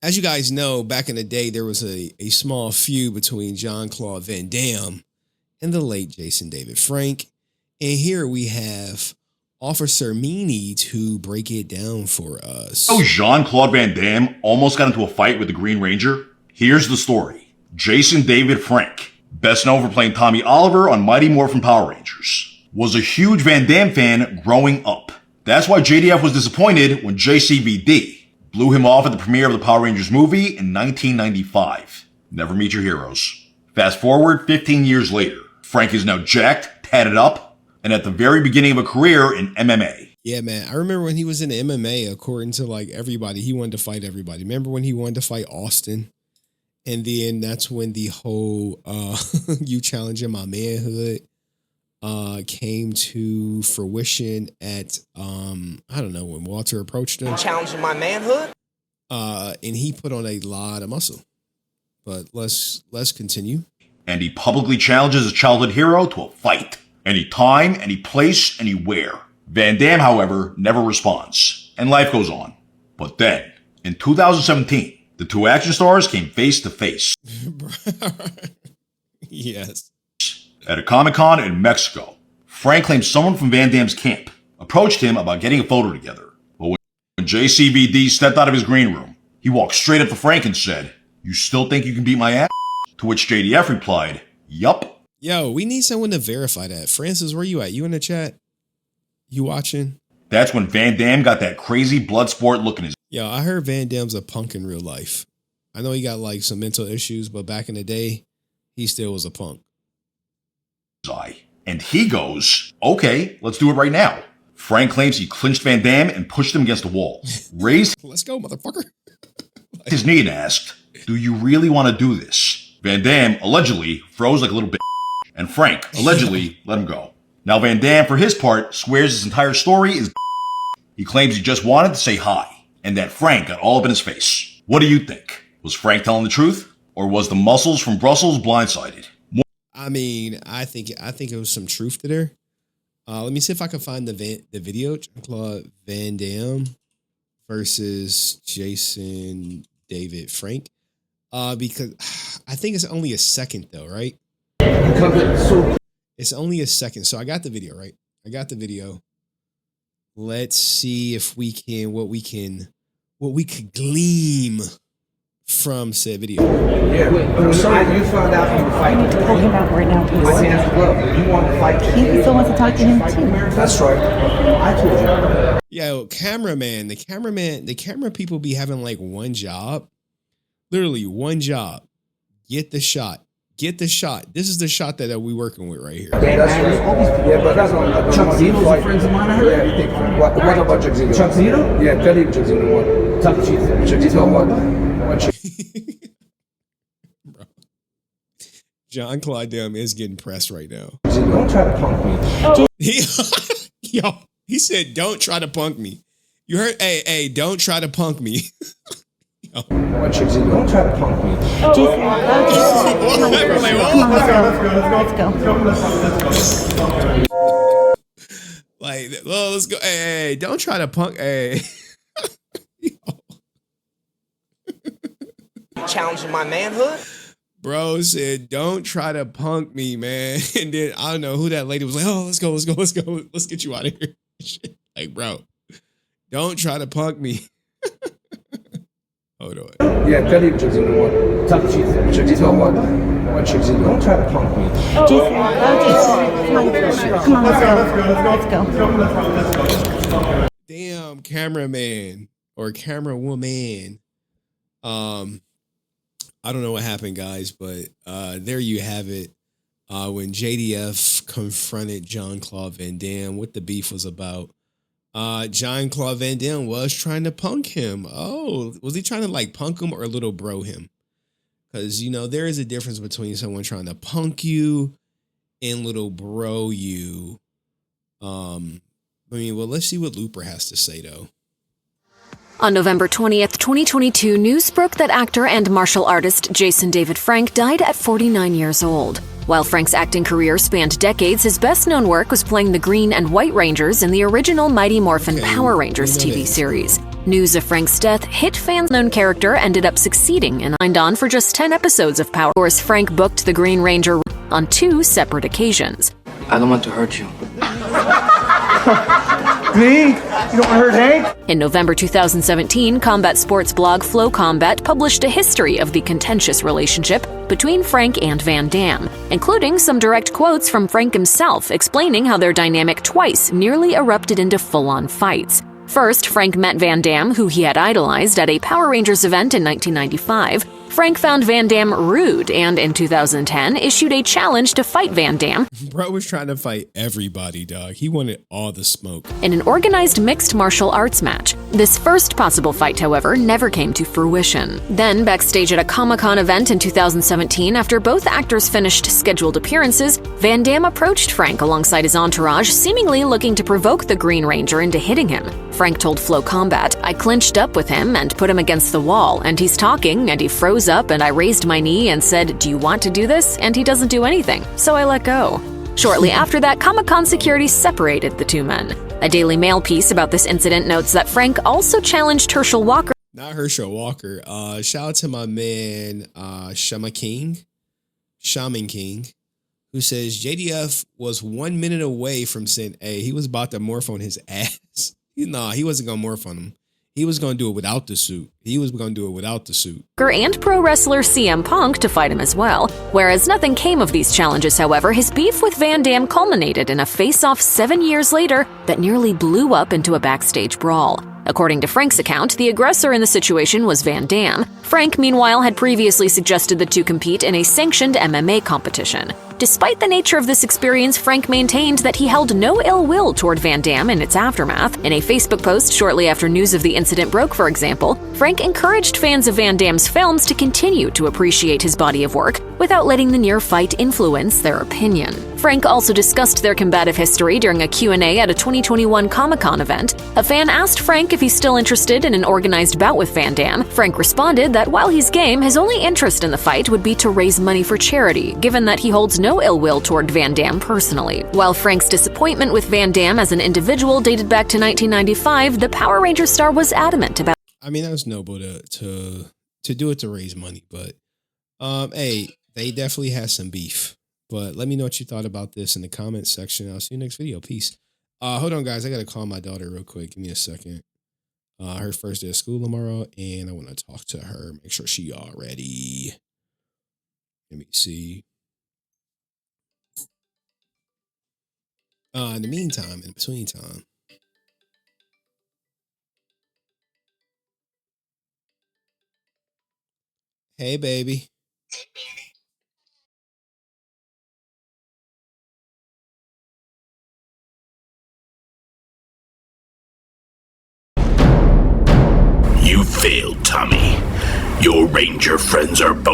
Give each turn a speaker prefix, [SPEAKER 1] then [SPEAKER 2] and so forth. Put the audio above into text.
[SPEAKER 1] As you guys know, back in the day, there was a small feud between Jean-Claude Van Damme and the late Jason David Frank. And here we have Officer Meany to break it down for us.
[SPEAKER 2] Oh, Jean-Claude Van Damme almost got into a fight with the Green Ranger? Here's the story. Jason David Frank, best known for playing Tommy Oliver on Mighty Morphin Power Rangers, was a huge Van Damme fan growing up. That's why JDF was disappointed when JCVD blew him off at the premiere of the Power Rangers movie in 1995. Never meet your heroes. Fast forward 15 years later, Frank is now jacked, tatted up, and at the very beginning of a career in MMA.
[SPEAKER 1] Yeah, man. I remember when he was in MMA, according to like everybody, he wanted to fight everybody. Remember when he wanted to fight Austin? And then that's when the whole you challenging my manhood came to fruition at I don't know, when Walter approached him.
[SPEAKER 3] Challenging my manhood?
[SPEAKER 1] And he put on a lot of muscle. But let's continue.
[SPEAKER 2] And he publicly challenges his childhood hero to a fight. Any time, any place, anywhere. Van Damme, however, never responds. And life goes on. But then, in 2017, the two action stars came face to face.
[SPEAKER 1] Yes.
[SPEAKER 2] At a Comic-Con in Mexico, Frank claimed someone from Van Damme's camp approached him about getting a photo together. But when JCVD stepped out of his green room, he walked straight up to Frank and said, "You still think you can beat my ass?" To which JDF replied, "Yup."
[SPEAKER 1] Yo, we need someone to verify that. Francis, where you at? You in the chat? You watching?
[SPEAKER 2] That's when Van Damme got that crazy blood sport look in his
[SPEAKER 1] Yo, I heard Van Damme's a punk in real life. I know he got like some mental issues, but back in the day, he still was a punk.
[SPEAKER 2] eye. And he goes, "Okay, let's do it right now." Frank claims he clinched Van Damme and pushed him against the wall, raised
[SPEAKER 1] Let's go, motherfucker.
[SPEAKER 2] his knee and asked, "Do you really want to do this?" Van Damme allegedly froze like a little bitch, and Frank allegedly let him go. Now Van Damme, for his part, swears his entire story is he claims he just wanted to say hi, and that Frank got all up in his face. What do you think? Was Frank telling the truth? Or was the muscles from Brussels blindsided?
[SPEAKER 1] I mean, I think it was some truth to there. Let me see if I can find the video. Jean-Claude Van Damme versus Jason David Frank. Because I think it's only a second though, right? It's only a second. So I got the video, right? I got the video. Let's see if we can what we could glean from said video.
[SPEAKER 3] Yeah. I'm sorry you found out he was fighting.
[SPEAKER 4] Pull him out right now, please.
[SPEAKER 3] I asked look, you want to fight?
[SPEAKER 4] He still wants to talk to him too.
[SPEAKER 3] That's right. I told you.
[SPEAKER 1] Yo, the camera people be having like one job. Literally one job. Get the shot. This is the shot that we working with right here.
[SPEAKER 3] Yeah, that's right. Yeah, but that's not
[SPEAKER 5] Chuck Zito's a friend of mine, I heard.
[SPEAKER 3] Yeah, you think, what about Chuck Zito?
[SPEAKER 5] Chuck Zito?
[SPEAKER 3] Yeah, tell him Chuck Zito what.
[SPEAKER 5] Chuck Zito.
[SPEAKER 3] Chuck Zito what?
[SPEAKER 1] Bro. Jean-Claude Damme is getting pressed right now.
[SPEAKER 3] Don't try to punk me.
[SPEAKER 1] He said, "Don't try to punk me." You heard? Hey, don't try to punk me.
[SPEAKER 3] What Chuck Zito? Don't try to punk me.
[SPEAKER 4] Jason, let's go.
[SPEAKER 1] Like, well, let's go. Hey, don't try to punk. Hey.
[SPEAKER 3] Challenging my manhood?
[SPEAKER 1] Bro said, "Don't try to punk me, man." And then I don't know who that lady was like, "Oh, let's go. Let's get you out of here." Shit. Like, bro, don't try to punk me. Hold on.
[SPEAKER 3] Yeah, tell him Chuck Zito what.
[SPEAKER 5] Chuck Zito.
[SPEAKER 3] Chuck Zito what? What Chuck Zito? Don't try to punk me.
[SPEAKER 4] Jason, come on, let's go.
[SPEAKER 1] Damn, cameraman or camerawoman. I don't know what happened, guys, but there you have it. When JDF confronted Jean-Claude Van Damme, what the beef was about. Jean-Claude Van Damme was trying to punk him. Oh, was he trying to like punk him or little bro him? Because, you know, there is a difference between someone trying to punk you and little bro you. I mean, well, let's see what Looper has to say, though.
[SPEAKER 6] On November 20th, 2022, news broke that actor and martial artist Jason David Frank died at 49 years old. While Frank's acting career spanned decades, his best-known work was playing the Green and White Rangers in the original Mighty Morphin Power Rangers TV series. News of Frank's death hit fans. Known character ended up succeeding and signed on for just 10 episodes of Power. Of course, Frank booked the Green Ranger on 2 separate occasions.
[SPEAKER 5] I don't want to hurt you. Me? You don't want to hurt Hank?
[SPEAKER 6] In November 2017, combat sports blog Flow Combat published a history of the contentious relationship between Frank and Van Damme, including some direct quotes from Frank himself explaining how their dynamic twice nearly erupted into full-on fights. First, Frank met Van Damme, who he had idolized, at a Power Rangers event in 1995. Frank found Van Damme rude and, in 2010, issued a challenge to fight Van Damme.
[SPEAKER 1] Bro was trying to fight everybody, dog. He wanted all the smoke.
[SPEAKER 6] In an organized mixed martial arts match. This first possible fight, however, never came to fruition. Then, backstage at a Comic-Con event in 2017, after both actors finished scheduled appearances, Van Damme approached Frank alongside his entourage, seemingly looking to provoke the Green Ranger into hitting him. Frank told Flow Combat, "I clinched up with him and put him against the wall, and he's talking, and he froze up, and I raised my knee and said, 'Do you want to do this?' And he doesn't do anything, so I let go." Shortly after that, Comic-Con security separated the two men. A Daily Mail piece about this incident notes that Frank also challenged Herschel Walker.
[SPEAKER 1] Not Herschel Walker. Shout out to my man, Shaman King, who says JDF was 1 minute away from saying, "Hey, he was about to morph on his ass." Nah, he wasn't gonna morph on him. He was going to do it without the suit.
[SPEAKER 6] And pro wrestler CM Punk to fight him as well. Whereas nothing came of these challenges, however, his beef with Van Damme culminated in a face-off 7 years later that nearly blew up into a backstage brawl. According to Frank's account, the aggressor in the situation was Van Damme. Frank, meanwhile, had previously suggested the two compete in a sanctioned MMA competition. Despite the nature of this experience, Frank maintained that he held no ill will toward Van Damme in its aftermath. In a Facebook post shortly after news of the incident broke, for example, Frank encouraged fans of Van Damme's films to continue to appreciate his body of work without letting the near-fight influence their opinion. Frank also discussed their combative history during a Q&A at a 2021 Comic-Con event. A fan asked Frank if he's still interested in an organized bout with Van Damme. Frank responded that while he's game, his only interest in the fight would be to raise money for charity, given that he holds no ill will toward Van Damme personally. While Frank's disappointment with Van Damme as an individual dated back to 1995, the Power Ranger star was adamant about.
[SPEAKER 1] I mean, that was noble to do it to raise money, but hey, they definitely had some beef. But let me know what you thought about this in the comments section. I'll see you next video. Peace. Hold on, guys. I gotta call my daughter real quick. Give me a second. Her first day of school tomorrow, and I want to talk to her. Make sure she all ready. Let me see. In the meantime, in between time. Hey, baby.
[SPEAKER 7] You failed, Tommy. Your ranger friends are both